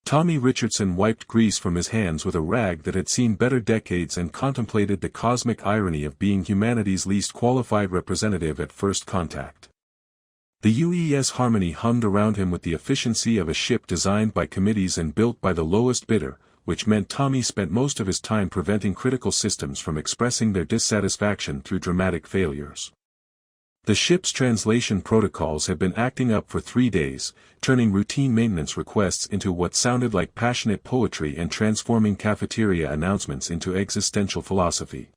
Tommy Richardson wiped grease from his hands with a rag that had seen better decades and contemplated the cosmic irony of being humanity's least qualified representative at first contact. The UES Harmony hummed around him with the efficiency of a ship designed by committees and built by the lowest bidder, which meant Tommy spent most of his time preventing critical systems from expressing their dissatisfaction through dramatic failures. The ship's translation protocols had been acting up for 3 days, turning routine maintenance requests into what sounded like passionate poetry and transforming cafeteria announcements into existential philosophy.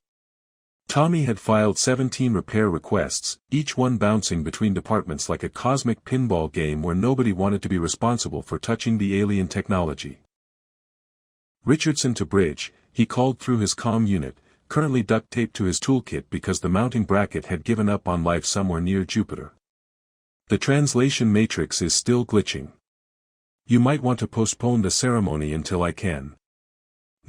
Tommy had filed 17 repair requests, each one bouncing between departments like a cosmic pinball game where nobody wanted to be responsible for touching the alien technology. Richardson to bridge, he called through his comm unit, currently duct-taped to his toolkit because the mounting bracket had given up on life somewhere near Jupiter. The translation matrix is still glitching. You might want to postpone the ceremony until I can.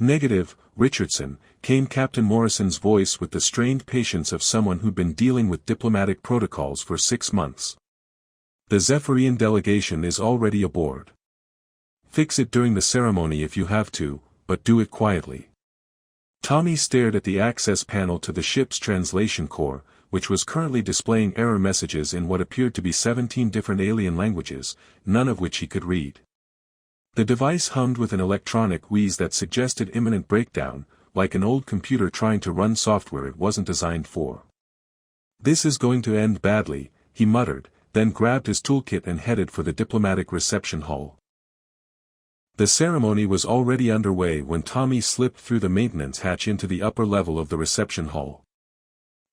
Negative, Richardson, came Captain Morrison's voice with the strained patience of someone who'd been dealing with diplomatic protocols for 6 months. The Zephyrian delegation is already aboard. Fix it during the ceremony if you have to, but do it quietly. Tommy stared at the access panel to the ship's translation core, which was currently displaying error messages in what appeared to be 17 different alien languages, none of which he could read. The device hummed with an electronic wheeze that suggested imminent breakdown, like an old computer trying to run software it wasn't designed for. This is going to end badly, he muttered, then grabbed his toolkit and headed for the diplomatic reception hall. The ceremony was already underway when Tommy slipped through the maintenance hatch into the upper level of the reception hall.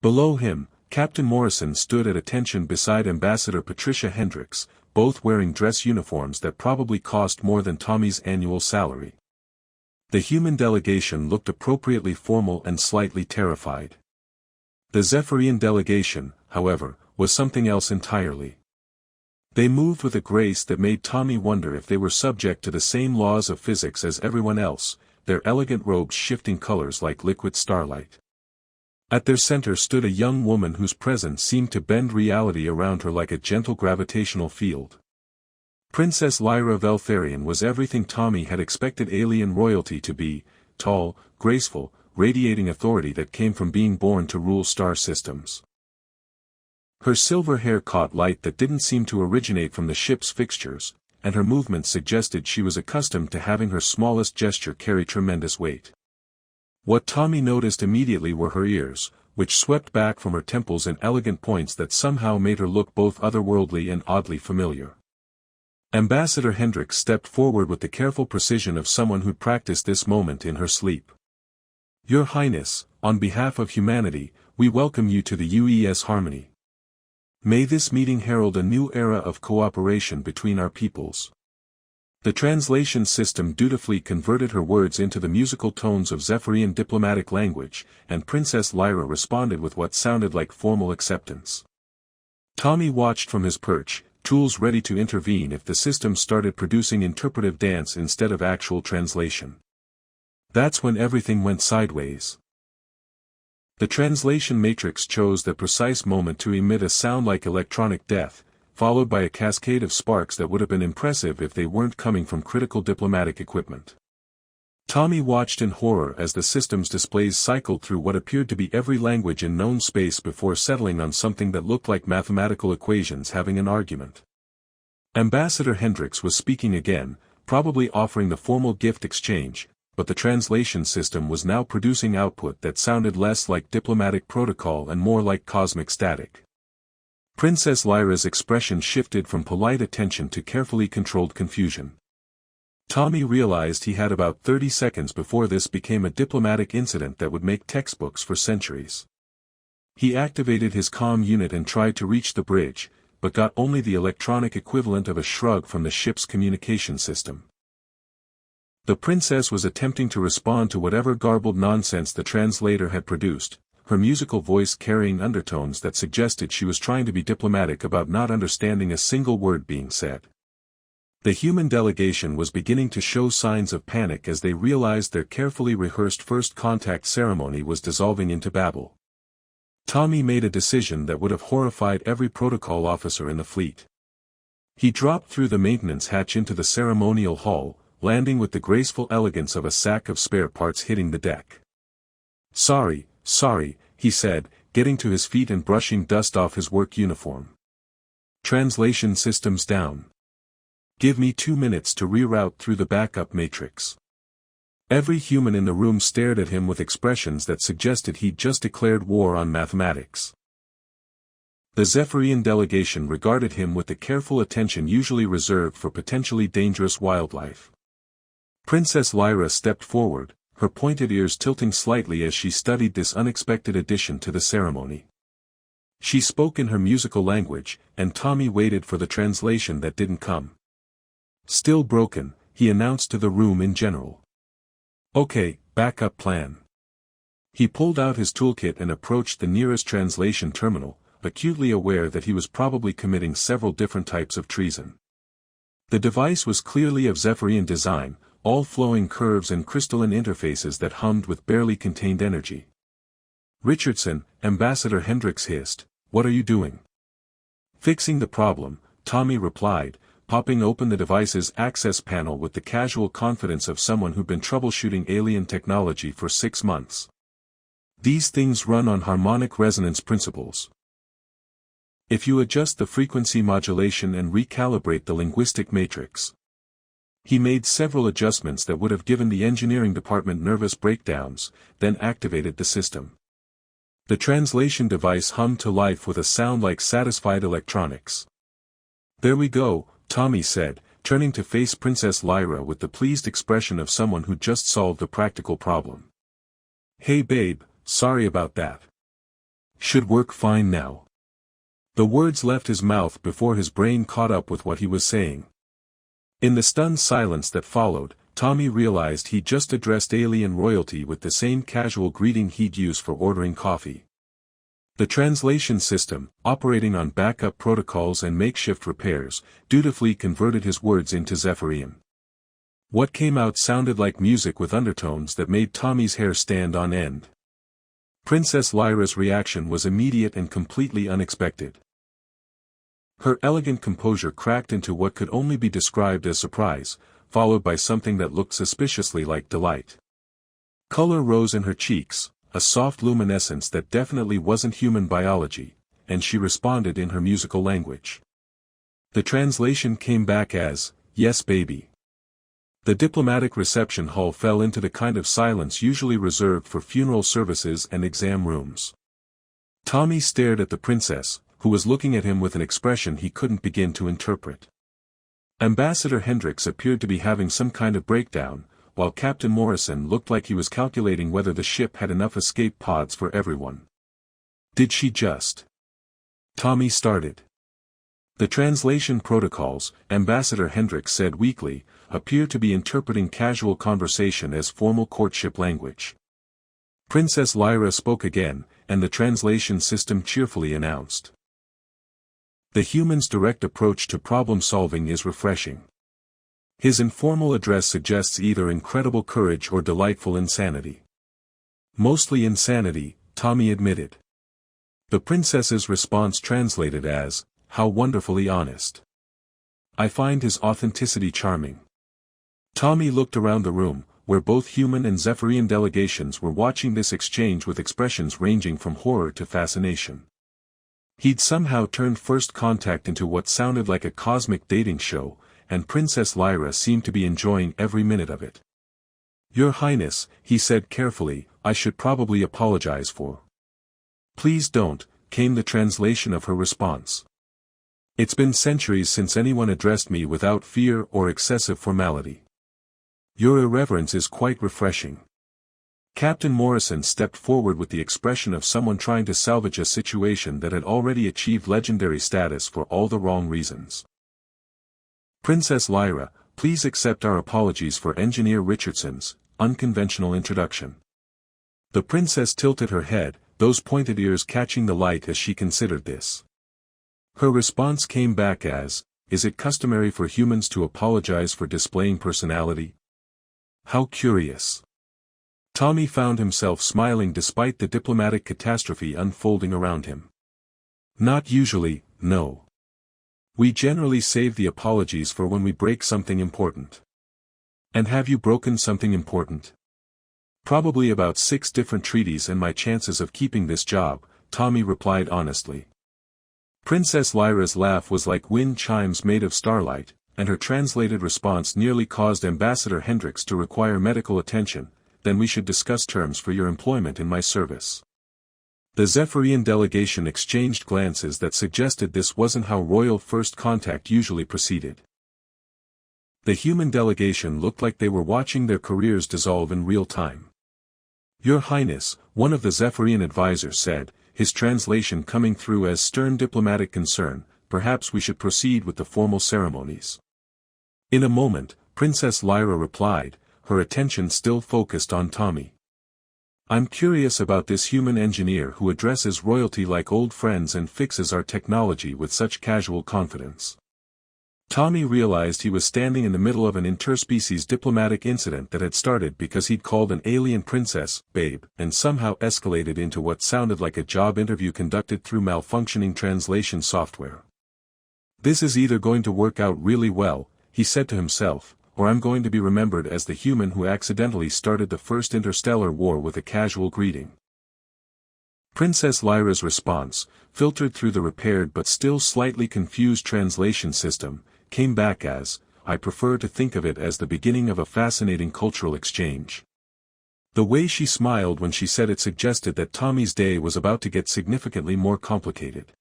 Below him, Captain Morrison stood at attention beside Ambassador Patricia Hendricks, both wearing dress uniforms that probably cost more than Tommy's annual salary. The human delegation looked appropriately formal and slightly terrified. The Zephyrian delegation, however, was something else entirely. They moved with a grace that made Tommy wonder if they were subject to the same laws of physics as everyone else, their elegant robes shifting colors like liquid starlight. At their center stood a young woman whose presence seemed to bend reality around her like a gentle gravitational field. Princess Lyra Veltharian was everything Tommy had expected alien royalty to be, tall, graceful, radiating authority that came from being born to rule star systems. Her silver hair caught light that didn't seem to originate from the ship's fixtures, and her movements suggested she was accustomed to having her smallest gesture carry tremendous weight. What Tommy noticed immediately were her ears, which swept back from her temples in elegant points that somehow made her look both otherworldly and oddly familiar. Ambassador Hendricks stepped forward with the careful precision of someone who'd practiced this moment in her sleep. Your Highness, on behalf of humanity, we welcome you to the UES Harmony. May this meeting herald a new era of cooperation between our peoples. The translation system dutifully converted her words into the musical tones of Zephyrian diplomatic language, and Princess Lyra responded with what sounded like formal acceptance. Tommy watched from his perch, tools ready to intervene if the system started producing interpretive dance instead of actual translation. That's when everything went sideways. The translation matrix chose the precise moment to emit a sound like electronic death, followed by a cascade of sparks that would have been impressive if they weren't coming from critical diplomatic equipment. Tommy watched in horror as the system's displays cycled through what appeared to be every language in known space before settling on something that looked like mathematical equations having an argument. Ambassador Hendricks was speaking again, probably offering the formal gift exchange, but the translation system was now producing output that sounded less like diplomatic protocol and more like cosmic static. Princess Lyra's expression shifted from polite attention to carefully controlled confusion. Tommy realized he had about 30 seconds before this became a diplomatic incident that would make textbooks for centuries. He activated his comm unit and tried to reach the bridge, but got only the electronic equivalent of a shrug from the ship's communication system. The princess was attempting to respond to whatever garbled nonsense the translator had produced, her musical voice carrying undertones that suggested she was trying to be diplomatic about not understanding a single word being said. The human delegation was beginning to show signs of panic as they realized their carefully rehearsed first contact ceremony was dissolving into babble. Tommy made a decision that would have horrified every protocol officer in the fleet. He dropped through the maintenance hatch into the ceremonial hall, landing with the graceful elegance of a sack of spare parts hitting the deck. Sorry, he said, getting to his feet and brushing dust off his work uniform. Translation systems down. Give me 2 minutes to reroute through the backup matrix. Every human in the room stared at him with expressions that suggested he'd just declared war on mathematics. The Zephyrian delegation regarded him with the careful attention usually reserved for potentially dangerous wildlife. Princess Lyra stepped forward, her pointed ears tilting slightly as she studied this unexpected addition to the ceremony. She spoke in her musical language, and Tommy waited for the translation that didn't come. Still broken, he announced to the room in general. Okay, backup plan. He pulled out his toolkit and approached the nearest translation terminal, acutely aware that he was probably committing several different types of treason. The device was clearly of Zephyrian design, all flowing curves and crystalline interfaces that hummed with barely contained energy. Richardson, Ambassador Hendricks hissed, "What are you doing?" "Fixing the problem," Tommy replied, popping open the device's access panel with the casual confidence of someone who'd been troubleshooting alien technology for 6 months. "These things run on harmonic resonance principles. If you adjust the frequency modulation and recalibrate the linguistic matrix." He made several adjustments that would have given the engineering department nervous breakdowns, then activated the system. The translation device hummed to life with a sound like satisfied electronics. "There we go," Tommy said, turning to face Princess Lyra with the pleased expression of someone who just solved a practical problem. "Hey babe, sorry about that. Should work fine now." The words left his mouth before his brain caught up with what he was saying. In the stunned silence that followed, Tommy realized he'd just addressed alien royalty with the same casual greeting he'd use for ordering coffee. The translation system, operating on backup protocols and makeshift repairs, dutifully converted his words into Zephyrian. What came out sounded like music with undertones that made Tommy's hair stand on end. Princess Lyra's reaction was immediate and completely unexpected. Her elegant composure cracked into what could only be described as surprise, followed by something that looked suspiciously like delight. Color rose in her cheeks, a soft luminescence that definitely wasn't human biology, and she responded in her musical language. The translation came back as, "Yes baby." The diplomatic reception hall fell into the kind of silence usually reserved for funeral services and exam rooms. Tommy stared at the princess, who was looking at him with an expression he couldn't begin to interpret. Ambassador Hendricks appeared to be having some kind of breakdown, while Captain Morrison looked like he was calculating whether the ship had enough escape pods for everyone. "Did she just?" Tommy started. "The translation protocols," Ambassador Hendricks said weakly, "appear to be interpreting casual conversation as formal courtship language." Princess Lyra spoke again, and the translation system cheerfully announced, "The human's direct approach to problem-solving is refreshing." His informal address suggests either incredible courage or delightful insanity. "Mostly insanity," Tommy admitted. The princess's response translated as, "How wonderfully honest. I find his authenticity charming." Tommy looked around the room, where both human and Zephyrian delegations were watching this exchange with expressions ranging from horror to fascination. He'd somehow turned first contact into what sounded like a cosmic dating show, and Princess Lyra seemed to be enjoying every minute of it. "Your Highness," he said carefully, "I should probably apologize for." "Please don't," came the translation of her response. "It's been centuries since anyone addressed me without fear or excessive formality. Your irreverence is quite refreshing." Captain Morrison stepped forward with the expression of someone trying to salvage a situation that had already achieved legendary status for all the wrong reasons. "Princess Lyra, please accept our apologies for Engineer Richardson's unconventional introduction." The princess tilted her head, those pointed ears catching the light as she considered this. Her response came back as, "Is it customary for humans to apologize for displaying personality?" How curious. Tommy found himself smiling despite the diplomatic catastrophe unfolding around him. "Not usually, no. We generally save the apologies for when we break something important." And have you broken something important? Probably about 6 different treaties and my chances of keeping this job, Tommy replied honestly. Princess Lyra's laugh was like wind chimes made of starlight, and her translated response nearly caused Ambassador Hendricks to require medical attention. Then we should discuss terms for your employment in my service. The Zephyrian delegation exchanged glances that suggested this wasn't how royal first contact usually proceeded. The human delegation looked like they were watching their careers dissolve in real time. Your Highness, one of the Zephyrian advisors said, his translation coming through as stern diplomatic concern, perhaps we should proceed with the formal ceremonies. In a moment, Princess Lyra replied, her attention still focused on Tommy. I'm curious about this human engineer who addresses royalty like old friends and fixes our technology with such casual confidence. Tommy realized he was standing in the middle of an interspecies diplomatic incident that had started because he'd called an alien princess, babe, and somehow escalated into what sounded like a job interview conducted through malfunctioning translation software. This is either going to work out really well, he said to himself, or I'm going to be remembered as the human who accidentally started the first interstellar war with a casual greeting. Princess Lyra's response, filtered through the repaired but still slightly confused translation system, came back as, I prefer to think of it as the beginning of a fascinating cultural exchange. The way she smiled when she said it suggested that Tommy's day was about to get significantly more complicated.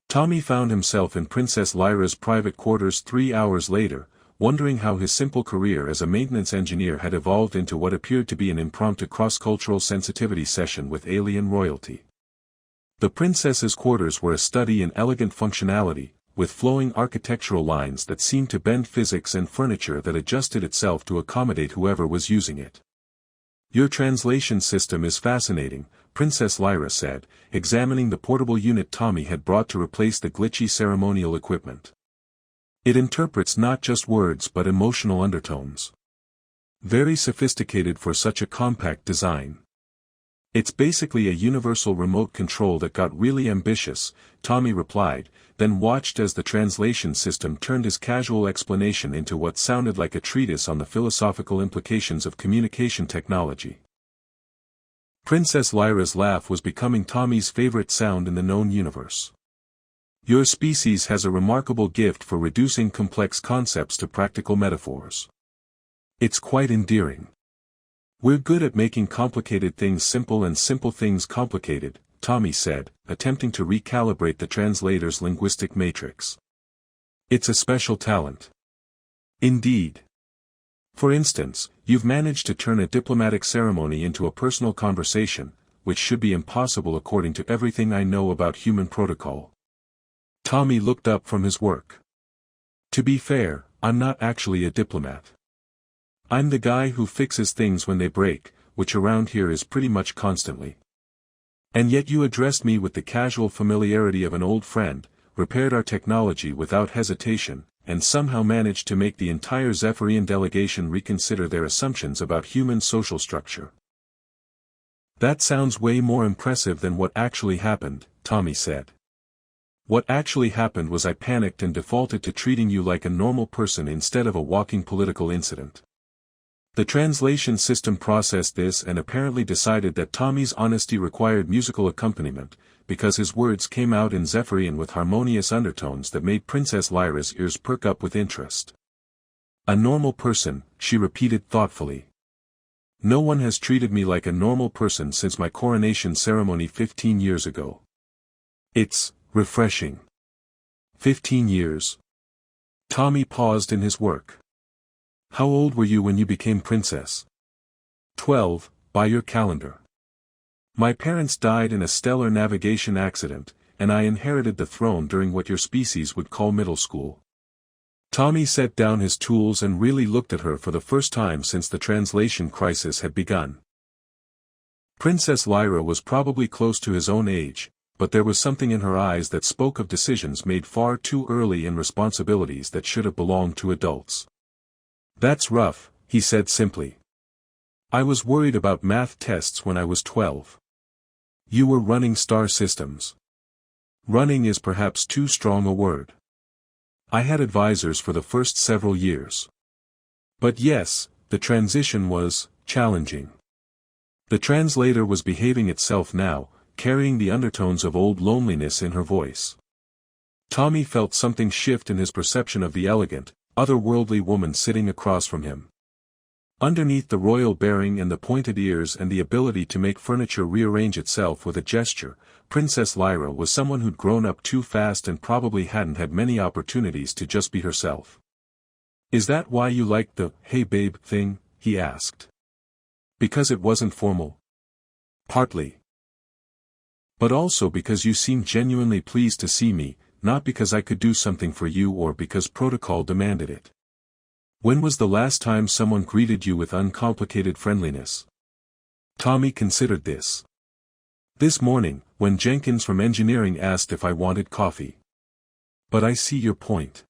Tommy found himself in Princess Lyra's private quarters 3 hours later, wondering how his simple career as a maintenance engineer had evolved into what appeared to be an impromptu cross-cultural sensitivity session with alien royalty. The princess's quarters were a study in elegant functionality, with flowing architectural lines that seemed to bend physics and furniture that adjusted itself to accommodate whoever was using it. Your translation system is fascinating, Princess Lyra said, examining the portable unit Tommy had brought to replace the glitchy ceremonial equipment. It interprets not just words but emotional undertones. Very sophisticated for such a compact design. It's basically a universal remote control that got really ambitious, Tommy replied, then watched as the translation system turned his casual explanation into what sounded like a treatise on the philosophical implications of communication technology. Princess Lyra's laugh was becoming Tommy's favorite sound in the known universe. Your species has a remarkable gift for reducing complex concepts to practical metaphors. It's quite endearing. We're good at making complicated things simple and simple things complicated, Tommy said, attempting to recalibrate the translator's linguistic matrix. It's a special talent. Indeed. For instance, you've managed to turn a diplomatic ceremony into a personal conversation, which should be impossible according to everything I know about human protocol. Tommy looked up from his work. To be fair, I'm not actually a diplomat. I'm the guy who fixes things when they break, which around here is pretty much constantly. And yet you addressed me with the casual familiarity of an old friend, repaired our technology without hesitation, and somehow managed to make the entire Zephyrian delegation reconsider their assumptions about human social structure. That sounds way more impressive than what actually happened, Tommy said. What actually happened was I panicked and defaulted to treating you like a normal person instead of a walking political incident. The translation system processed this and apparently decided that Tommy's honesty required musical accompaniment, because his words came out in Zephyrian with harmonious undertones that made Princess Lyra's ears perk up with interest. A normal person, she repeated thoughtfully. No one has treated me like a normal person since my coronation ceremony 15 years ago. It's refreshing. 15 years. Tommy paused in his work. How old were you when you became princess? 12, by your calendar. My parents died in a stellar navigation accident, and I inherited the throne during what your species would call middle school. Tommy set down his tools and really looked at her for the first time since the translation crisis had begun. Princess Lyra was probably close to his own age, but there was something in her eyes that spoke of decisions made far too early and responsibilities that should have belonged to adults. That's rough, he said simply. I was worried about math tests when I was 12. You were running star systems. Running is perhaps too strong a word. I had advisors for the first several years. But yes, the transition was challenging. The translator was behaving itself now, carrying the undertones of old loneliness in her voice. Tommy felt something shift in his perception of the elegant, otherworldly woman sitting across from him. Underneath the royal bearing and the pointed ears and the ability to make furniture rearrange itself with a gesture, Princess Lyra was someone who'd grown up too fast and probably hadn't had many opportunities to just be herself. "Is that why you liked the 'hey babe' thing?" he asked. "Because it wasn't formal?" "Partly. But also because you seemed genuinely pleased to see me, not because I could do something for you or because protocol demanded it. When was the last time someone greeted you with uncomplicated friendliness?" Tommy considered this. "This morning, when Jenkins from engineering asked if I wanted coffee." "But I see your point.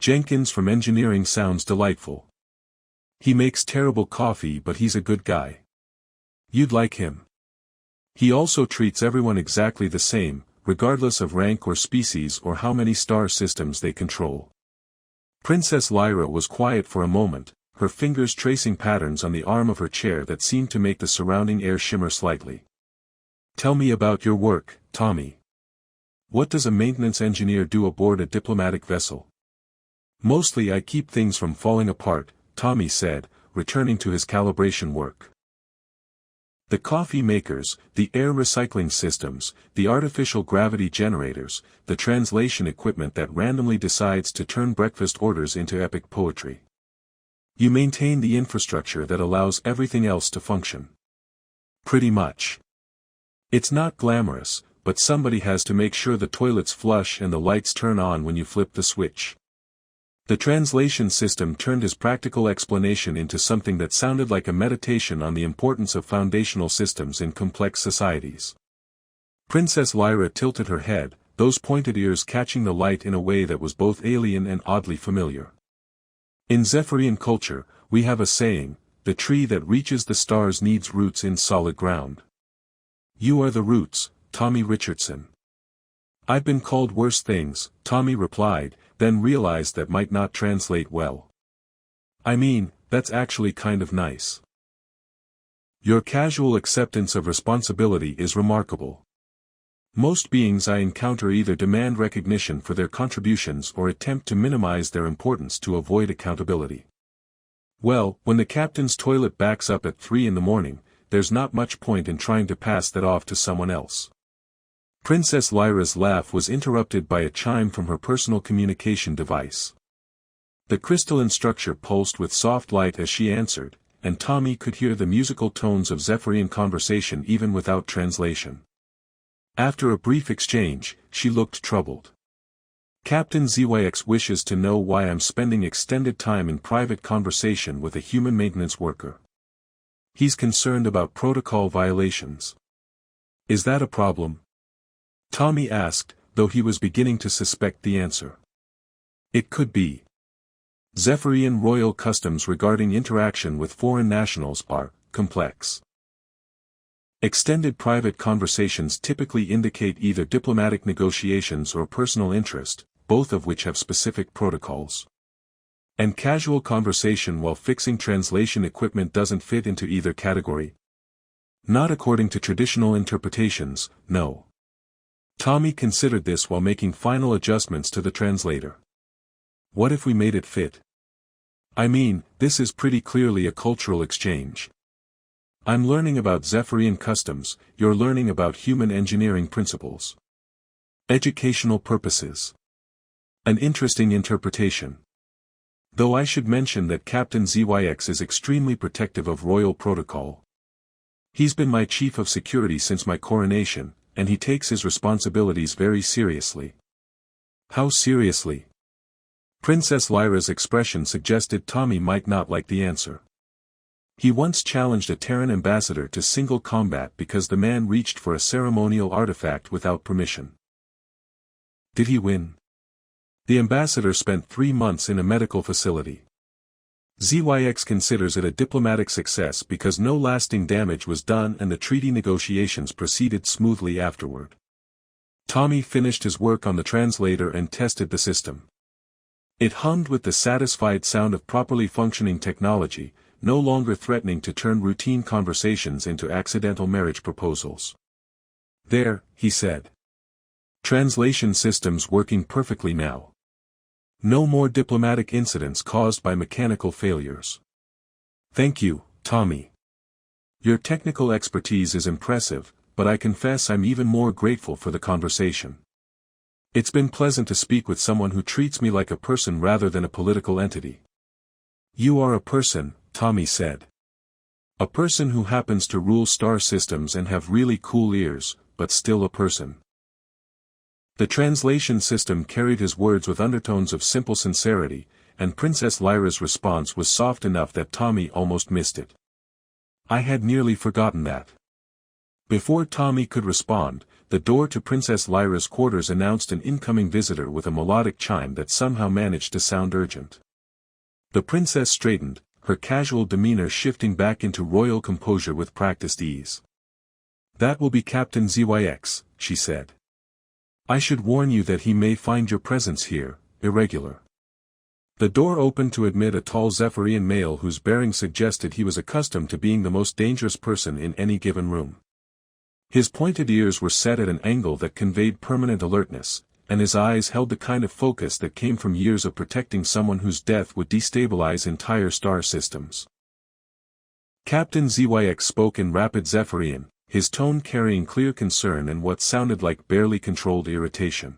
Jenkins from engineering sounds delightful. He makes terrible coffee but he's a good guy. You'd like him. He also treats everyone exactly the same, regardless of rank or species or how many star systems they control." Princess Lyra was quiet for a moment, her fingers tracing patterns on the arm of her chair that seemed to make the surrounding air shimmer slightly. "Tell me about your work, Tommy. What does a maintenance engineer do aboard a diplomatic vessel?" "Mostly I keep things from falling apart," Tommy said, returning to his calibration work. "The coffee makers, the air recycling systems, the artificial gravity generators, the translation equipment that randomly decides to turn breakfast orders into epic poetry. You maintain the infrastructure that allows everything else to function." "Pretty much. It's not glamorous, but somebody has to make sure the toilets flush and the lights turn on when you flip the switch." The translation system turned his practical explanation into something that sounded like a meditation on the importance of foundational systems in complex societies. Princess Lyra tilted her head, those pointed ears catching the light in a way that was both alien and oddly familiar. "In Zephyrian culture, we have a saying, the tree that reaches the stars needs roots in solid ground. You are the roots, Tommy Richardson." "I've been called worse things," Tommy replied, then realized that might not translate well. "I mean, that's actually kind of nice. Your casual acceptance of responsibility is remarkable. Most beings I encounter either demand recognition for their contributions or attempt to minimize their importance to avoid accountability. Well, when the captain's toilet backs up at 3 in the morning, there's not much point in trying to pass that off to someone else." Princess Lyra's laugh was interrupted by a chime from her personal communication device. The crystalline structure pulsed with soft light as she answered, and Tommy could hear the musical tones of Zephyrian conversation even without translation. After a brief exchange, she looked troubled. "Captain ZYX wishes to know why I'm spending extended time in private conversation with a human maintenance worker. He's concerned about protocol violations. Is that a problem?" Tommy asked, though he was beginning to suspect the answer. "It could be. Zephyrian royal customs regarding interaction with foreign nationals are complex. Extended private conversations typically indicate either diplomatic negotiations or personal interest, both of which have specific protocols. And casual conversation while fixing translation equipment doesn't fit into either category. Not according to traditional interpretations, no." Tommy considered this while making final adjustments to the translator. "What if we made it fit? I mean, this is pretty clearly a cultural exchange. I'm learning about Zephyrian customs, you're learning about human engineering principles. Educational purposes. An interesting interpretation. Though I should mention that Captain ZYX is extremely protective of royal protocol. He's been my chief of security since my coronation, and he takes his responsibilities very seriously." "How seriously?" Princess Lyra's expression suggested Tommy might not like the answer. "He once challenged a Terran ambassador to single combat because the man reached for a ceremonial artifact without permission." "Did he win?" "The ambassador spent 3 months in a medical facility. ZYX considers it a diplomatic success because no lasting damage was done and the treaty negotiations proceeded smoothly afterward." Tommy finished his work on the translator and tested the system. It hummed with the satisfied sound of properly functioning technology, no longer threatening to turn routine conversations into accidental marriage proposals. "There," he said. "Translation systems working perfectly now. No more diplomatic incidents caused by mechanical failures." "Thank you, Tommy. Your technical expertise is impressive, but I confess I'm even more grateful for the conversation. It's been pleasant to speak with someone who treats me like a person rather than a political entity." "You are a person," Tommy said. "A person who happens to rule star systems and have really cool ears, but still a person." The translation system carried his words with undertones of simple sincerity, and Princess Lyra's response was soft enough that Tommy almost missed it. "I had nearly forgotten that." Before Tommy could respond, the door to Princess Lyra's quarters announced an incoming visitor with a melodic chime that somehow managed to sound urgent. The princess straightened, her casual demeanor shifting back into royal composure with practiced ease. "That will be Captain ZYX, she said. "I should warn you that he may find your presence here irregular." The door opened to admit a tall Zephyrian male whose bearing suggested he was accustomed to being the most dangerous person in any given room. His pointed ears were set at an angle that conveyed permanent alertness, and his eyes held the kind of focus that came from years of protecting someone whose death would destabilize entire star systems. Captain ZYX spoke in rapid Zephyrian, his tone carrying clear concern and what sounded like barely controlled irritation.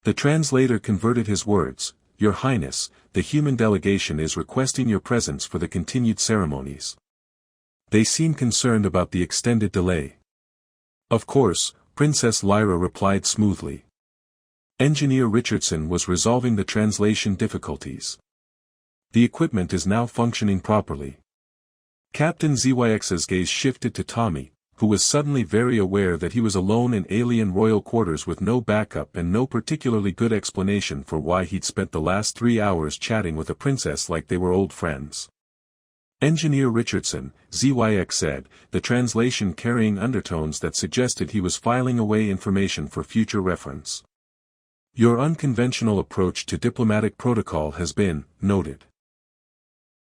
The translator converted his words, "Your Highness, the human delegation is requesting your presence for the continued ceremonies." They seem concerned about the extended delay. "Of course," Princess Lyra replied smoothly. Engineer Richardson was resolving the translation difficulties. "The equipment is now functioning properly." Captain ZYX's gaze shifted to Tommy, who was suddenly very aware that he was alone in alien royal quarters with no backup and no particularly good explanation for why he'd spent the last 3 hours chatting with a princess like they were old friends. "Engineer Richardson," ZYX said, the translation carrying undertones that suggested he was filing away information for future reference. "Your unconventional approach to diplomatic protocol has been noted."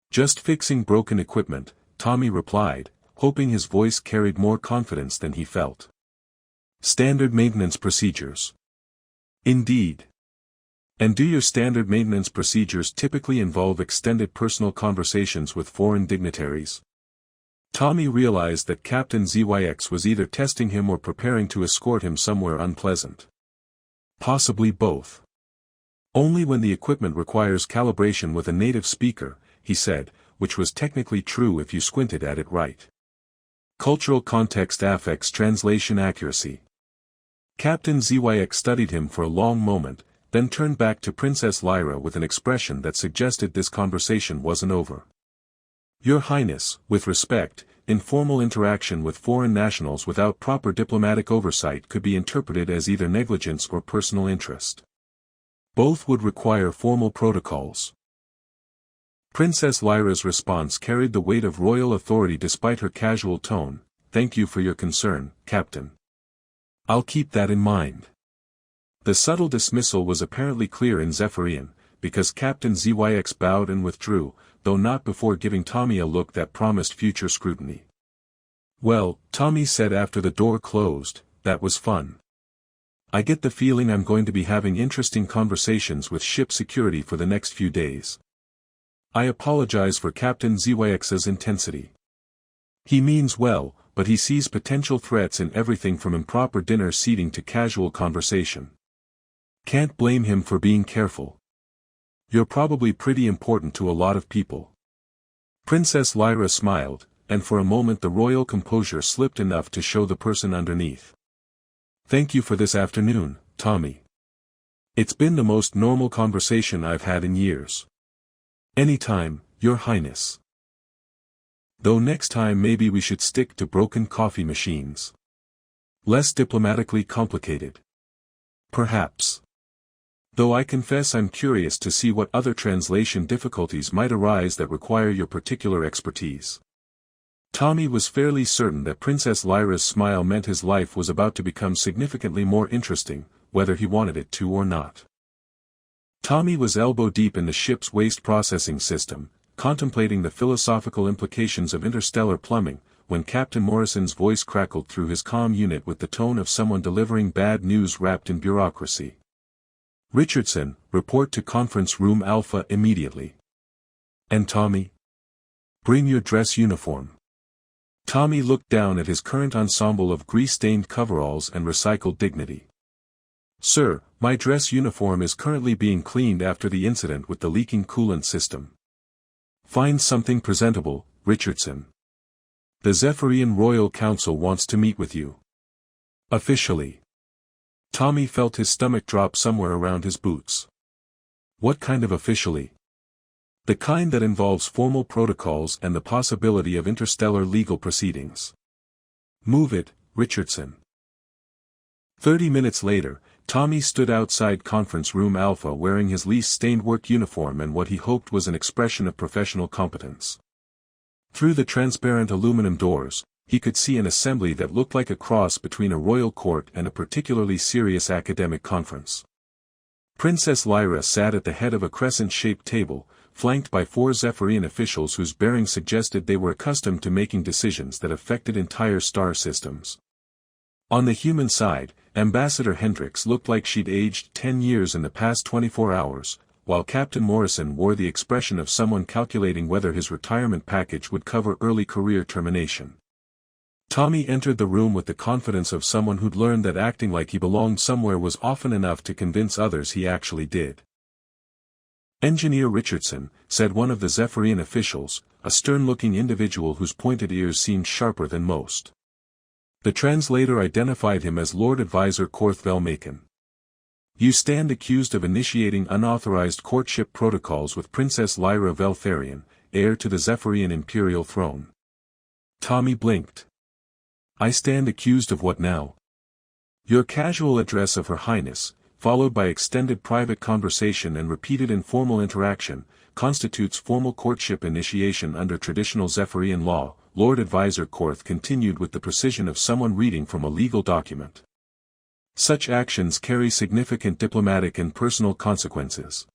"Just fixing broken equipment," Tommy replied, hoping his voice carried more confidence than he felt. "Standard maintenance procedures." "Indeed. And do your standard maintenance procedures typically involve extended personal conversations with foreign dignitaries?" Tommy realized that Captain ZYX was either testing him or preparing to escort him somewhere unpleasant. "Possibly both. Only when the equipment requires calibration with a native speaker," he said, which was technically true if you squinted at it right. "Cultural context affects translation accuracy." Captain ZYX studied him for a long moment, then turned back to Princess Lyra with an expression that suggested this conversation wasn't over. "Your Highness, with respect, informal interaction with foreign nationals without proper diplomatic oversight could be interpreted as either negligence or personal interest. Both would require formal protocols." Princess Lyra's response carried the weight of royal authority despite her casual tone. "Thank you for your concern, Captain. I'll keep that in mind." The subtle dismissal was apparently clear in Zephyrian, because Captain ZYX bowed and withdrew, though not before giving Tommy a look that promised future scrutiny. "Well," Tommy said after the door closed, "that was fun. I get the feeling I'm going to be having interesting conversations with ship security for the next few days. I apologize for Captain ZYX's intensity. He means well, but he sees potential threats in everything from improper dinner seating to casual conversation. Can't blame him for being careful. You're probably pretty important to a lot of people." Princess Lyra smiled, and for a moment the royal composure slipped enough to show the person underneath. "Thank you for this afternoon, Tommy. It's been the most normal conversation I've had in years." "Anytime, Your Highness. Though next time maybe we should stick to broken coffee machines. Less diplomatically complicated." "Perhaps. Though I confess I'm curious to see what other translation difficulties might arise that require your particular expertise." Tommy was fairly certain that Princess Lyra's smile meant his life was about to become significantly more interesting, whether he wanted it to or not. Tommy was elbow-deep in the ship's waste processing system, contemplating the philosophical implications of interstellar plumbing, when Captain Morrison's voice crackled through his comm unit with the tone of someone delivering bad news wrapped in bureaucracy. "Richardson, report to Conference Room Alpha immediately." "And Tommy? Bring your dress uniform." Tommy looked down at his current ensemble of grease-stained coveralls and recycled dignity. "Sir, my dress uniform is currently being cleaned after the incident with the leaking coolant system." "Find something presentable, Richardson. The Zephyrian Royal Council wants to meet with you." "Officially." Tommy felt his stomach drop somewhere around his boots. "What kind of officially?" "The kind that involves formal protocols and the possibility of interstellar legal proceedings." "Move it, Richardson." 30 minutes later, Tommy stood outside Conference Room Alpha wearing his lease-stained work uniform and what he hoped was an expression of professional competence. Through the transparent aluminum doors, he could see an assembly that looked like a cross between a royal court and a particularly serious academic conference. Princess Lyra sat at the head of a crescent-shaped table, flanked by 4 Zephyrian officials whose bearing suggested they were accustomed to making decisions that affected entire star systems. On the human side, Ambassador Hendricks looked like she'd aged 10 years in the past 24 hours, while Captain Morrison wore the expression of someone calculating whether his retirement package would cover early career termination. Tommy entered the room with the confidence of someone who'd learned that acting like he belonged somewhere was often enough to convince others he actually did. "Engineer Richardson," said one of the Zephyrian officials, a stern-looking individual whose pointed ears seemed sharper than most. The translator identified him as Lord Advisor Korth Velmaken. "You stand accused of initiating unauthorized courtship protocols with Princess Lyra Veltharian, heir to the Zephyrian imperial throne." Tommy blinked. "I stand accused of what now?" "Your casual address of Her Highness, followed by extended private conversation and repeated informal interaction, constitutes formal courtship initiation under traditional Zephyrian law," Lord Advisor Korth continued with the precision of someone reading from a legal document. "Such actions carry significant diplomatic and personal consequences."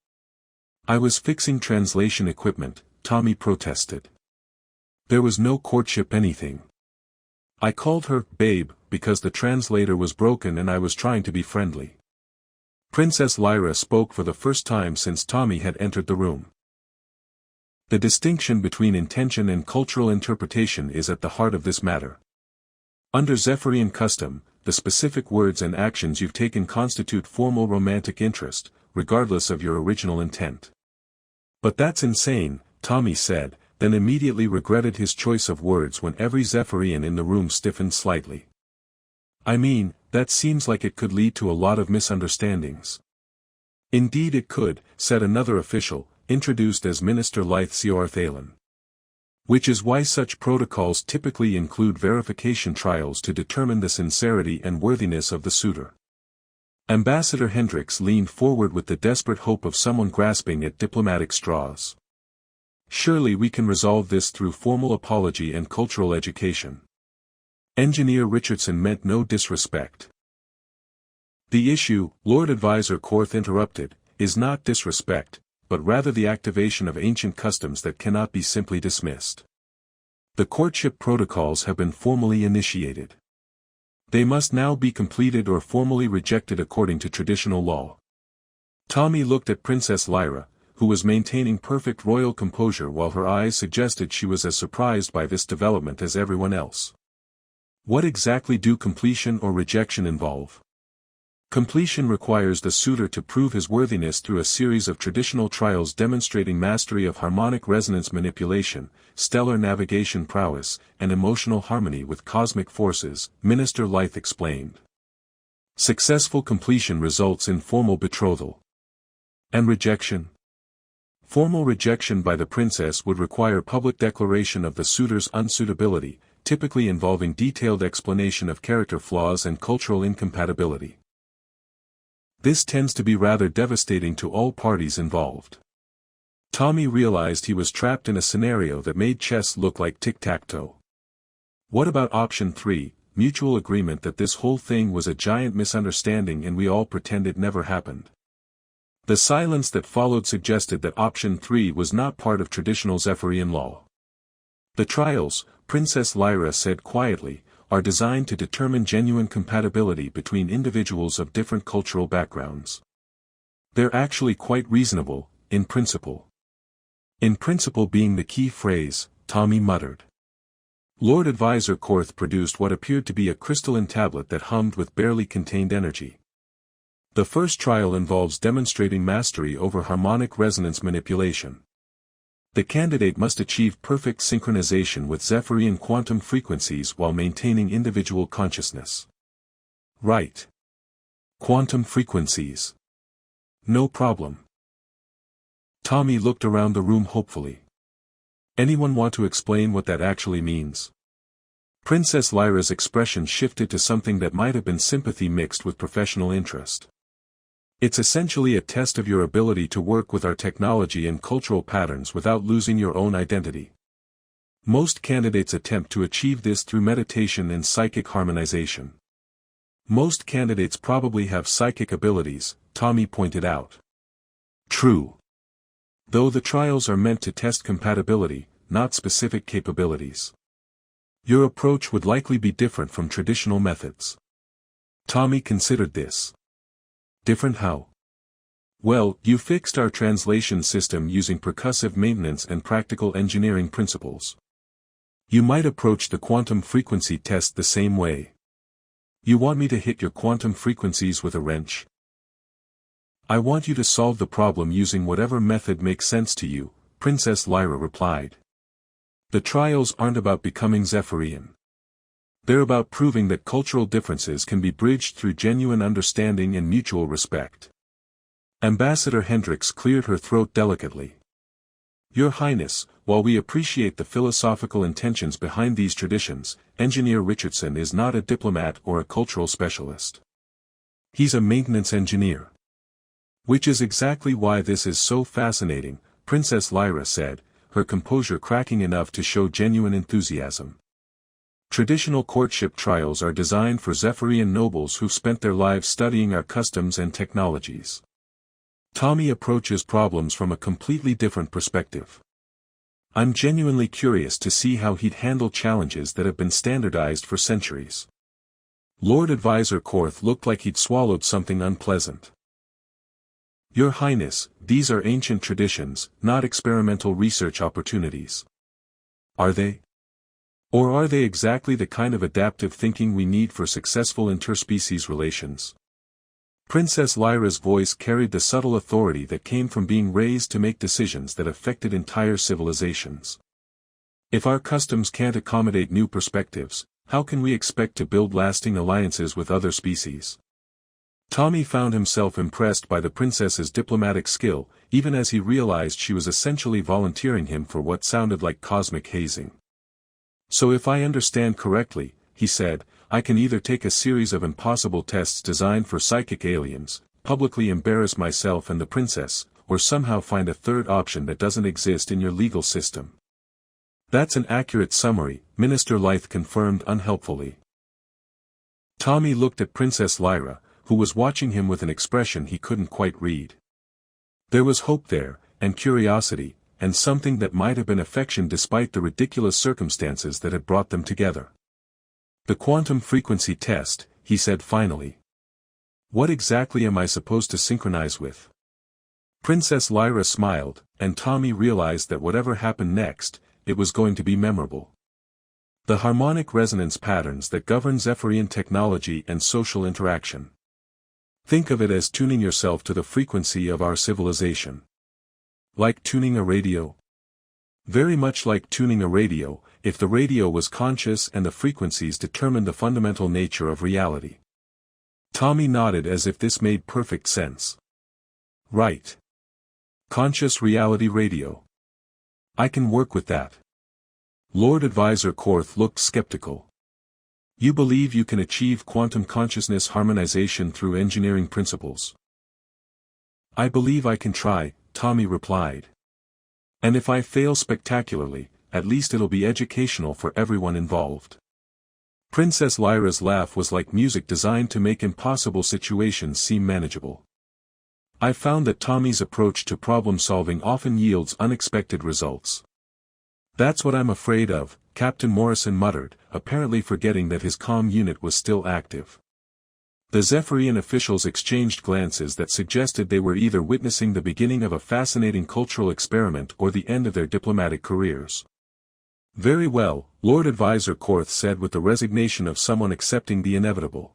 "I was fixing translation equipment," Tommy protested. "There was no courtship anything. I called her, babe, because the translator was broken and I was trying to be friendly." Princess Lyra spoke for the first time since Tommy had entered the room. "The distinction between intention and cultural interpretation is at the heart of this matter. Under Zephyrian custom, the specific words and actions you've taken constitute formal romantic interest, regardless of your original intent." "But that's insane," Tommy said, then immediately regretted his choice of words when every Zephyrian in the room stiffened slightly. "I mean, that seems like it could lead to a lot of misunderstandings." "Indeed it could," said another official, introduced as Minister Lythe Siorthalen. "Which is why such protocols typically include verification trials to determine the sincerity and worthiness of the suitor." Ambassador Hendricks leaned forward with the desperate hope of someone grasping at diplomatic straws. "Surely we can resolve this through formal apology and cultural education." Engineer Richardson meant no disrespect. "The issue," Lord Advisor Korth interrupted, "is not disrespect, but rather the activation of ancient customs that cannot be simply dismissed. The courtship protocols have been formally initiated. They must now be completed or formally rejected according to traditional law." Tommy looked at Princess Lyra, who was maintaining perfect royal composure while her eyes suggested she was as surprised by this development as everyone else. "What exactly do completion or rejection involve?" "Completion requires the suitor to prove his worthiness through a series of traditional trials demonstrating mastery of harmonic resonance manipulation, stellar navigation prowess, and emotional harmony with cosmic forces," Minister Lythe explained. "Successful completion results in formal betrothal." "And rejection?" "Formal rejection by the princess would require public declaration of the suitor's unsuitability, typically involving detailed explanation of character flaws and cultural incompatibility. This tends to be rather devastating to all parties involved." Tommy realized he was trapped in a scenario that made chess look like tic-tac-toe. "What about option 3, mutual agreement that this whole thing was a giant misunderstanding and we all pretend it never happened?" The silence that followed suggested that option 3 was not part of traditional Zephyrian law. The trials, Princess Lyra said quietly, are designed to determine genuine compatibility between individuals of different cultural backgrounds. They're actually quite reasonable, in principle. In principle being the key phrase, Tommy muttered. Lord Advisor Korth produced what appeared to be a crystalline tablet that hummed with barely contained energy. The first trial involves demonstrating mastery over harmonic resonance manipulation. The candidate must achieve perfect synchronization with Zephyrian quantum frequencies while maintaining individual consciousness. Right. Quantum frequencies. No problem. Tommy looked around the room hopefully. Anyone want to explain what that actually means? Princess Lyra's expression shifted to something that might have been sympathy mixed with professional interest. It's essentially a test of your ability to work with our technology and cultural patterns without losing your own identity. Most candidates attempt to achieve this through meditation and psychic harmonization. Most candidates probably have psychic abilities, Tommy pointed out. True. Though the trials are meant to test compatibility, not specific capabilities. Your approach would likely be different from traditional methods. Tommy considered this. Different how? Well, you fixed our translation system using percussive maintenance and practical engineering principles. You might approach the quantum frequency test the same way. You want me to hit your quantum frequencies with a wrench? I want you to solve the problem using whatever method makes sense to you, Princess Lyra replied. The trials aren't about becoming Zephyrian. They're about proving that cultural differences can be bridged through genuine understanding and mutual respect. Ambassador Hendricks cleared her throat delicately. Your Highness, while we appreciate the philosophical intentions behind these traditions, Engineer Richardson is not a diplomat or a cultural specialist. He's a maintenance engineer. Which is exactly why this is so fascinating, Princess Lyra said, her composure cracking enough to show genuine enthusiasm. Traditional courtship trials are designed for Zephyrian nobles who've spent their lives studying our customs and technologies. Tommy approaches problems from a completely different perspective. I'm genuinely curious to see how he'd handle challenges that have been standardized for centuries. Lord Advisor Korth looked like he'd swallowed something unpleasant. Your Highness, these are ancient traditions, not experimental research opportunities. Are they? Or are they exactly the kind of adaptive thinking we need for successful interspecies relations? Princess Lyra's voice carried the subtle authority that came from being raised to make decisions that affected entire civilizations. If our customs can't accommodate new perspectives, how can we expect to build lasting alliances with other species? Tommy found himself impressed by the princess's diplomatic skill, even as he realized she was essentially volunteering him for what sounded like cosmic hazing. So if I understand correctly, he said, I can either take a series of impossible tests designed for psychic aliens, publicly embarrass myself and the princess, or somehow find a third option that doesn't exist in your legal system. That's an accurate summary, Minister Lythe confirmed unhelpfully. Tommy looked at Princess Lyra, who was watching him with an expression he couldn't quite read. There was hope there, and curiosity, and something that might have been affection despite the ridiculous circumstances that had brought them together. The quantum frequency test, he said finally. What exactly am I supposed to synchronize with? Princess Lyra smiled, and Tommy realized that whatever happened next, it was going to be memorable. The harmonic resonance patterns that govern Zephyrian technology and social interaction. Think of it as tuning yourself to the frequency of our civilization. Like tuning a radio? Very much like tuning a radio, if the radio was conscious and the frequencies determined the fundamental nature of reality. Tommy nodded as if this made perfect sense. Right. Conscious reality radio. I can work with that. Lord Advisor Korth looked skeptical. You believe you can achieve quantum consciousness harmonization through engineering principles? I believe I can try, Tommy replied. And if I fail spectacularly, at least it'll be educational for everyone involved. Princess Lyra's laugh was like music designed to make impossible situations seem manageable. I found that Tommy's approach to problem-solving often yields unexpected results. That's what I'm afraid of, Captain Morrison muttered, apparently forgetting that his comm unit was still active. The Zephyrian officials exchanged glances that suggested they were either witnessing the beginning of a fascinating cultural experiment or the end of their diplomatic careers. Very well, Lord Advisor Korth said with the resignation of someone accepting the inevitable.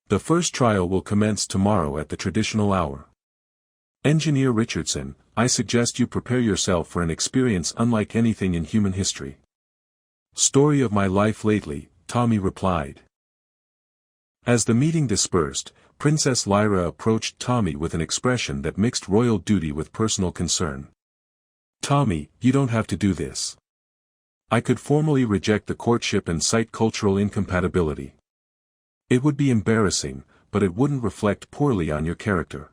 The first trial will commence tomorrow at the traditional hour. Engineer Richardson, I suggest you prepare yourself for an experience unlike anything in human history. Story of my life lately, Tommy replied. As the meeting dispersed, Princess Lyra approached Tommy with an expression that mixed royal duty with personal concern. Tommy, you don't have to do this. I could formally reject the courtship and cite cultural incompatibility. It would be embarrassing, but it wouldn't reflect poorly on your character.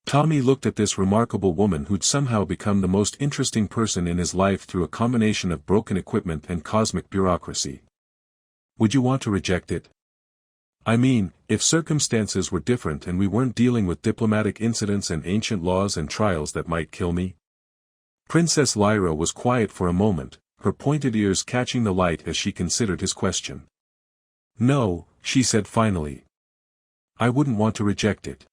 Tommy looked at this remarkable woman who'd somehow become the most interesting person in his life through a combination of broken equipment and cosmic bureaucracy. Would you want to reject it? I mean, if circumstances were different and we weren't dealing with diplomatic incidents and ancient laws and trials that might kill me? Princess Lyra was quiet for a moment, her pointed ears catching the light as she considered his question. No, she said finally. I wouldn't want to reject it.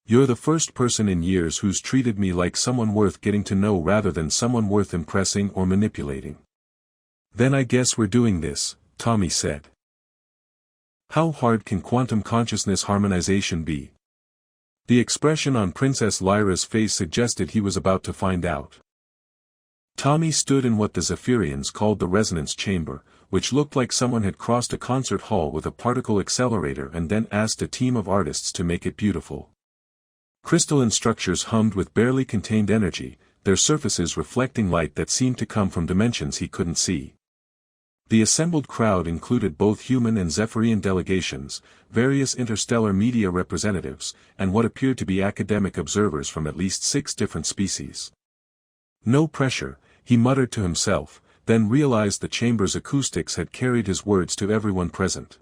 You're the first person in years who's treated me like someone worth getting to know rather than someone worth impressing or manipulating. Then I guess we're doing this, Tommy said. How hard can quantum consciousness harmonization be? The expression on Princess Lyra's face suggested he was about to find out. Tommy stood in what the Zephyrians called the resonance chamber, which looked like someone had crossed a concert hall with a particle accelerator and then asked a team of artists to make it beautiful. Crystalline structures hummed with barely contained energy, their surfaces reflecting light that seemed to come from dimensions he couldn't see. The assembled crowd included both human and Zephyrian delegations, various interstellar media representatives, and what appeared to be academic observers from at least 6 different species. No pressure, he muttered to himself, then realized the chamber's acoustics had carried his words to everyone present.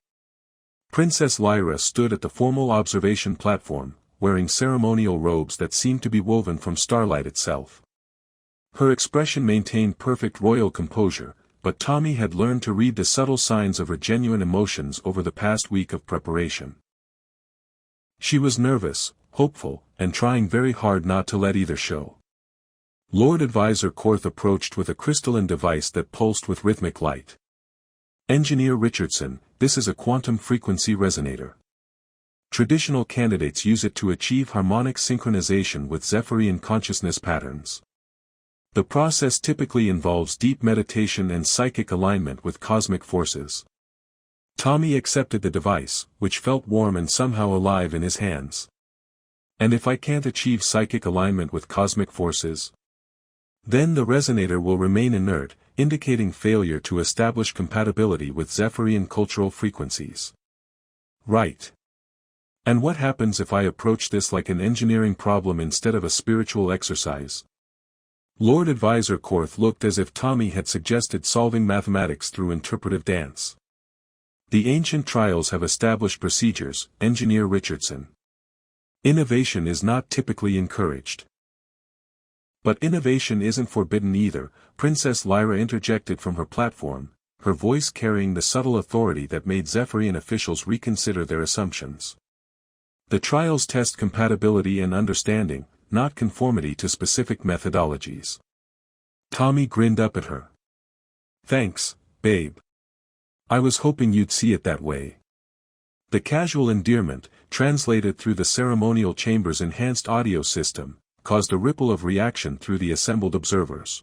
Princess Lyra stood at the formal observation platform, wearing ceremonial robes that seemed to be woven from starlight itself. Her expression maintained perfect royal composure, but Tommy had learned to read the subtle signs of her genuine emotions over the past week of preparation. She was nervous, hopeful, and trying very hard not to let either show. Lord Advisor Korth approached with a crystalline device that pulsed with rhythmic light. Engineer Richardson, this is a quantum frequency resonator. Traditional candidates use it to achieve harmonic synchronization with Zephyrian consciousness patterns. The process typically involves deep meditation and psychic alignment with cosmic forces. Tommy accepted the device, which felt warm and somehow alive in his hands. And if I can't achieve psychic alignment with cosmic forces? Then the resonator will remain inert, indicating failure to establish compatibility with Zephyrian cultural frequencies. Right. And what happens if I approach this like an engineering problem instead of a spiritual exercise? Lord Advisor Korth looked as if Tommy had suggested solving mathematics through interpretive dance. The ancient trials have established procedures, Engineer Richardson. Innovation is not typically encouraged. But innovation isn't forbidden either, Princess Lyra interjected from her platform, her voice carrying the subtle authority that made Zephyrian officials reconsider their assumptions. The trials test compatibility and understanding, not conformity to specific methodologies. Tommy grinned up at her. Thanks, babe. I was hoping you'd see it that way. The casual endearment, translated through the ceremonial chamber's enhanced audio system, caused a ripple of reaction through the assembled observers.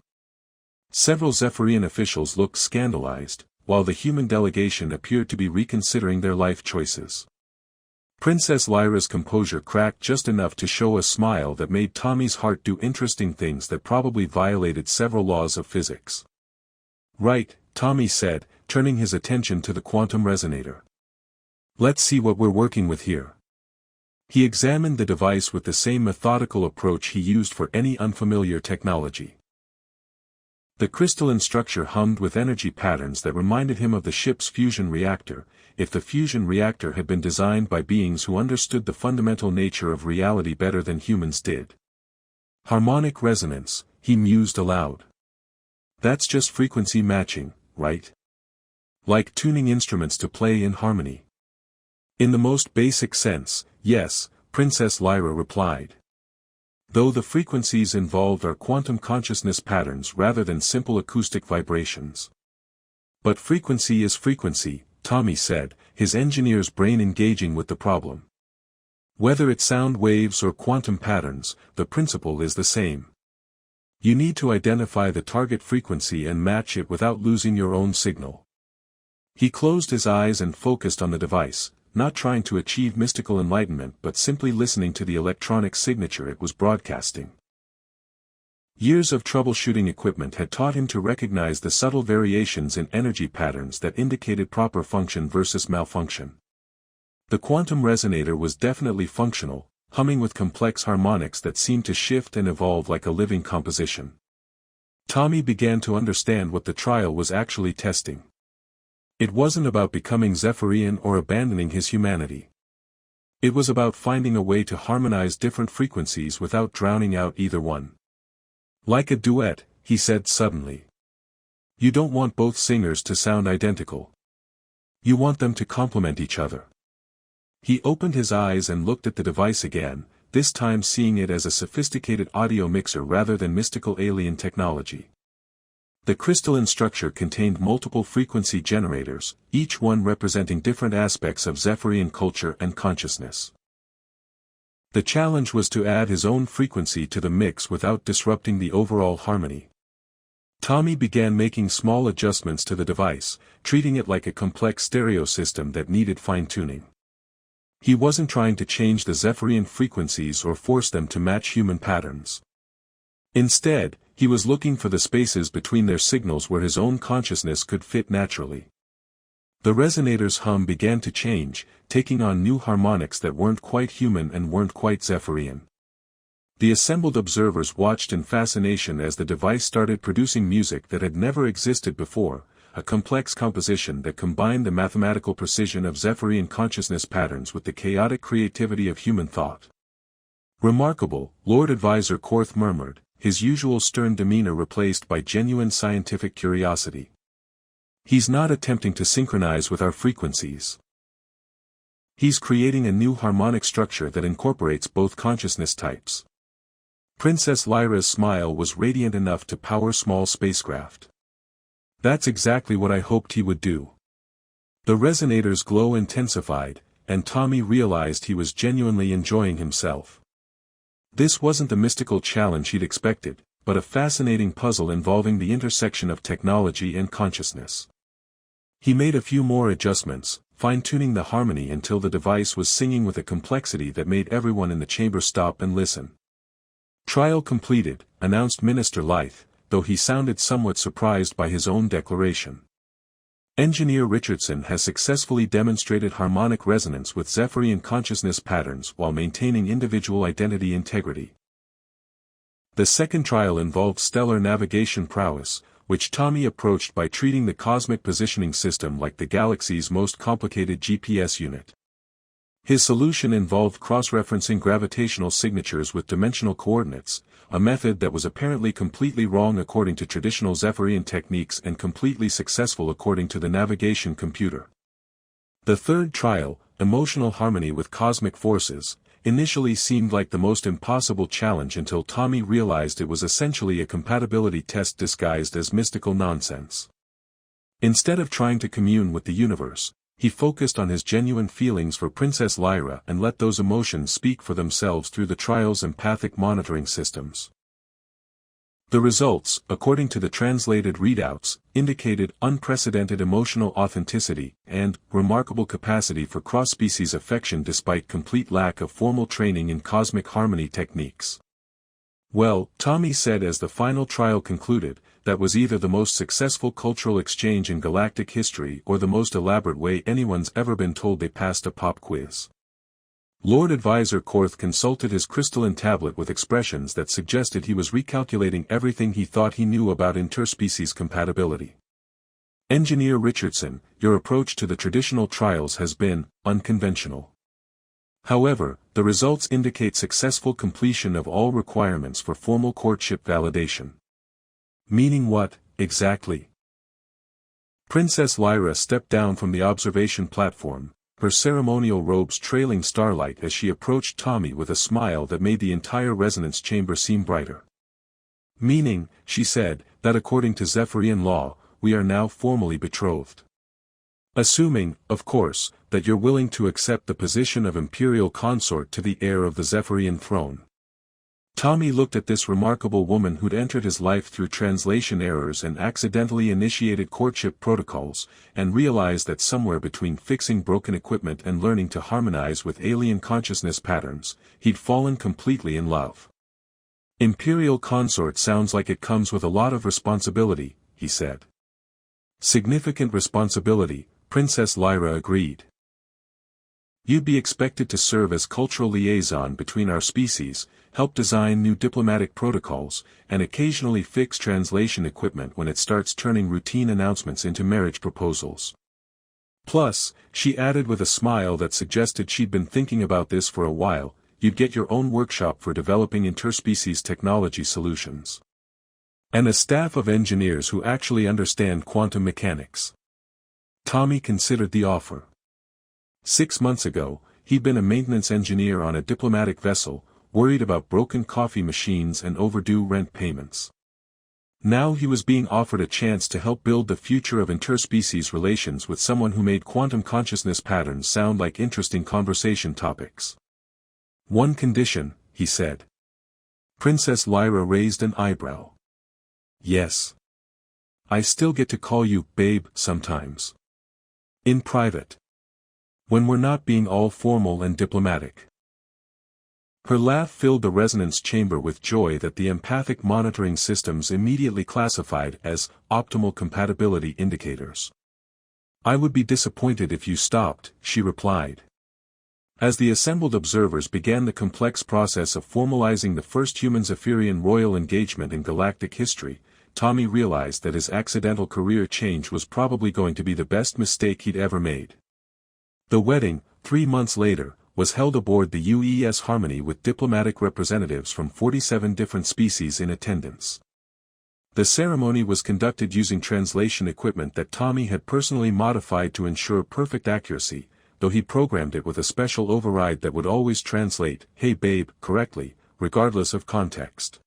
Several Zephyrian officials looked scandalized, while the human delegation appeared to be reconsidering their life choices. Princess Lyra's composure cracked just enough to show a smile that made Tommy's heart do interesting things that probably violated several laws of physics. Right, Tommy said, turning his attention to the quantum resonator. Let's see what we're working with here. He examined the device with the same methodical approach he used for any unfamiliar technology. The crystalline structure hummed with energy patterns that reminded him of the ship's fusion reactor, if the fusion reactor had been designed by beings who understood the fundamental nature of reality better than humans did. Harmonic resonance, he mused aloud. That's just frequency matching, right? Like tuning instruments to play in harmony. In the most basic sense, yes, Princess Lyra replied. Though the frequencies involved are quantum consciousness patterns rather than simple acoustic vibrations. But frequency is frequency, Tommy said, his engineer's brain engaging with the problem. Whether it's sound waves or quantum patterns, the principle is the same. You need to identify the target frequency and match it without losing your own signal. He closed his eyes and focused on the device, not trying to achieve mystical enlightenment but simply listening to the electronic signature it was broadcasting. Years of troubleshooting equipment had taught him to recognize the subtle variations in energy patterns that indicated proper function versus malfunction. The quantum resonator was definitely functional, humming with complex harmonics that seemed to shift and evolve like a living composition. Tommy began to understand what the trial was actually testing. It wasn't about becoming Zephyrian or abandoning his humanity. It was about finding a way to harmonize different frequencies without drowning out either one. Like a duet, he said suddenly. You don't want both singers to sound identical. You want them to complement each other. He opened his eyes and looked at the device again, this time seeing it as a sophisticated audio mixer rather than mystical alien technology. The crystalline structure contained multiple frequency generators, each one representing different aspects of Zephyrian culture and consciousness. The challenge was to add his own frequency to the mix without disrupting the overall harmony. Tommy began making small adjustments to the device, treating it like a complex stereo system that needed fine-tuning. He wasn't trying to change the Zephyrian frequencies or force them to match human patterns. Instead, he was looking for the spaces between their signals where his own consciousness could fit naturally. The resonator's hum began to change, taking on new harmonics that weren't quite human and weren't quite Zephyrian. The assembled observers watched in fascination as the device started producing music that had never existed before, a complex composition that combined the mathematical precision of Zephyrian consciousness patterns with the chaotic creativity of human thought. Remarkable, Lord Advisor Korth murmured, his usual stern demeanor replaced by genuine scientific curiosity. He's not attempting to synchronize with our frequencies. He's creating a new harmonic structure that incorporates both consciousness types. Princess Lyra's smile was radiant enough to power small spacecraft. That's exactly what I hoped he would do. The resonator's glow intensified, and Tommy realized he was genuinely enjoying himself. This wasn't the mystical challenge he'd expected, but a fascinating puzzle involving the intersection of technology and consciousness. He made a few more adjustments, fine-tuning the harmony until the device was singing with a complexity that made everyone in the chamber stop and listen. Trial completed, announced Minister Lythe, though he sounded somewhat surprised by his own declaration. Engineer Richardson has successfully demonstrated harmonic resonance with Zephyrian consciousness patterns while maintaining individual identity integrity. The second trial involved stellar navigation prowess, which Tommy approached by treating the cosmic positioning system like the galaxy's most complicated GPS unit. His solution involved cross-referencing gravitational signatures with dimensional coordinates, a method that was apparently completely wrong according to traditional Zephyrian techniques and completely successful according to the navigation computer. The third trial, emotional harmony with cosmic forces, initially seemed like the most impossible challenge until Tommy realized it was essentially a compatibility test disguised as mystical nonsense. Instead of trying to commune with the universe, he focused on his genuine feelings for Princess Lyra and let those emotions speak for themselves through the trial's empathic monitoring systems. The results, according to the translated readouts, indicated unprecedented emotional authenticity and remarkable capacity for cross-species affection despite complete lack of formal training in cosmic harmony techniques. Well, Tommy said as the final trial concluded, that was either the most successful cultural exchange in galactic history or the most elaborate way anyone's ever been told they passed a pop quiz. Lord Advisor Korth consulted his crystalline tablet with expressions that suggested he was recalculating everything he thought he knew about interspecies compatibility. Engineer Richardson, your approach to the traditional trials has been unconventional. However, the results indicate successful completion of all requirements for formal courtship validation. Meaning what, exactly? Princess Lyra stepped down from the observation platform, her ceremonial robes trailing starlight as she approached Tommy with a smile that made the entire resonance chamber seem brighter. Meaning, she said, that according to Zephyrian law, we are now formally betrothed. Assuming, of course, that you're willing to accept the position of imperial consort to the heir of the Zephyrian throne. Tommy looked at this remarkable woman who'd entered his life through translation errors and accidentally initiated courtship protocols, and realized that somewhere between fixing broken equipment and learning to harmonize with alien consciousness patterns, he'd fallen completely in love. Imperial consort sounds like it comes with a lot of responsibility, he said. Significant responsibility, Princess Lyra agreed. You'd be expected to serve as cultural liaison between our species, help design new diplomatic protocols, and occasionally fix translation equipment when it starts turning routine announcements into marriage proposals. Plus, she added with a smile that suggested she'd been thinking about this for a while, you'd get your own workshop for developing interspecies technology solutions. And a staff of engineers who actually understand quantum mechanics. Tommy considered the offer. 6 months ago, he'd been a maintenance engineer on a diplomatic vessel, worried about broken coffee machines and overdue rent payments. Now he was being offered a chance to help build the future of interspecies relations with someone who made quantum consciousness patterns sound like interesting conversation topics. One condition, he said. Princess Lyra raised an eyebrow. Yes. I still get to call you babe sometimes. In private. When we're not being all formal and diplomatic. Her laugh filled the resonance chamber with joy that the empathic monitoring systems immediately classified as optimal compatibility indicators. I would be disappointed if you stopped, she replied. As the assembled observers began the complex process of formalizing the first human-Zephyrian royal engagement in galactic history, Tommy realized that his accidental career change was probably going to be the best mistake he'd ever made. The wedding, 3 months later, was held aboard the UES Harmony with diplomatic representatives from 47 different species in attendance. The ceremony was conducted using translation equipment that Tommy had personally modified to ensure perfect accuracy, though he programmed it with a special override that would always translate, "Hey babe," correctly, regardless of context.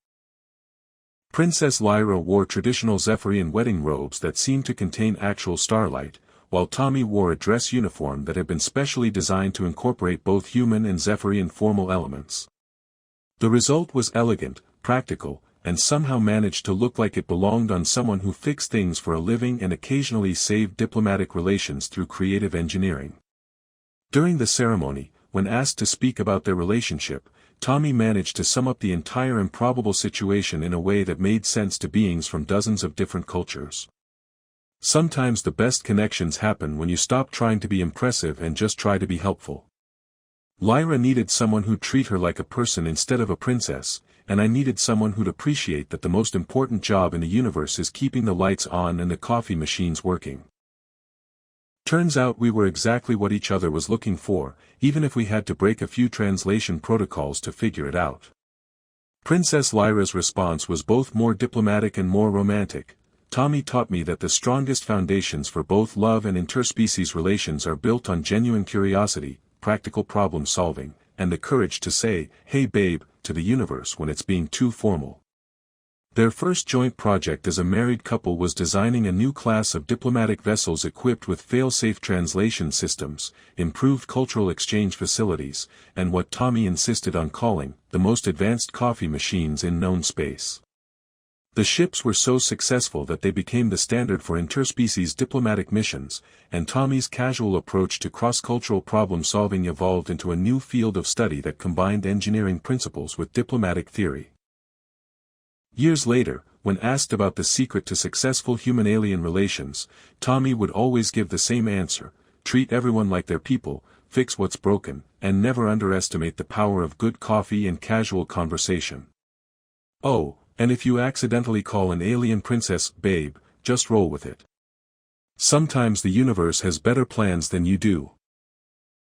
Princess Lyra wore traditional Zephyrian wedding robes that seemed to contain actual starlight, while Tommy wore a dress uniform that had been specially designed to incorporate both human and Zephyrian formal elements. The result was elegant, practical, and somehow managed to look like it belonged on someone who fixed things for a living and occasionally saved diplomatic relations through creative engineering. During the ceremony, when asked to speak about their relationship, Tommy managed to sum up the entire improbable situation in a way that made sense to beings from dozens of different cultures. Sometimes the best connections happen when you stop trying to be impressive and just try to be helpful. Lyra needed someone who'd treat her like a person instead of a princess, and I needed someone who'd appreciate that the most important job in the universe is keeping the lights on and the coffee machines working. Turns out we were exactly what each other was looking for, even if we had to break a few translation protocols to figure it out. Princess Lyra's response was both more diplomatic and more romantic. Tommy taught me that the strongest foundations for both love and interspecies relations are built on genuine curiosity, practical problem solving, and the courage to say, "Hey babe," to the universe when it's being too formal. Their first joint project as a married couple was designing a new class of diplomatic vessels equipped with fail-safe translation systems, improved cultural exchange facilities, and what Tommy insisted on calling, the most advanced coffee machines in known space. The ships were so successful that they became the standard for interspecies diplomatic missions, and Tommy's casual approach to cross-cultural problem-solving evolved into a new field of study that combined engineering principles with diplomatic theory. Years later, when asked about the secret to successful human-alien relations, Tommy would always give the same answer: treat everyone like they're people, fix what's broken, and never underestimate the power of good coffee and casual conversation. Oh, and if you accidentally call an alien princess babe, just roll with it. Sometimes the universe has better plans than you do.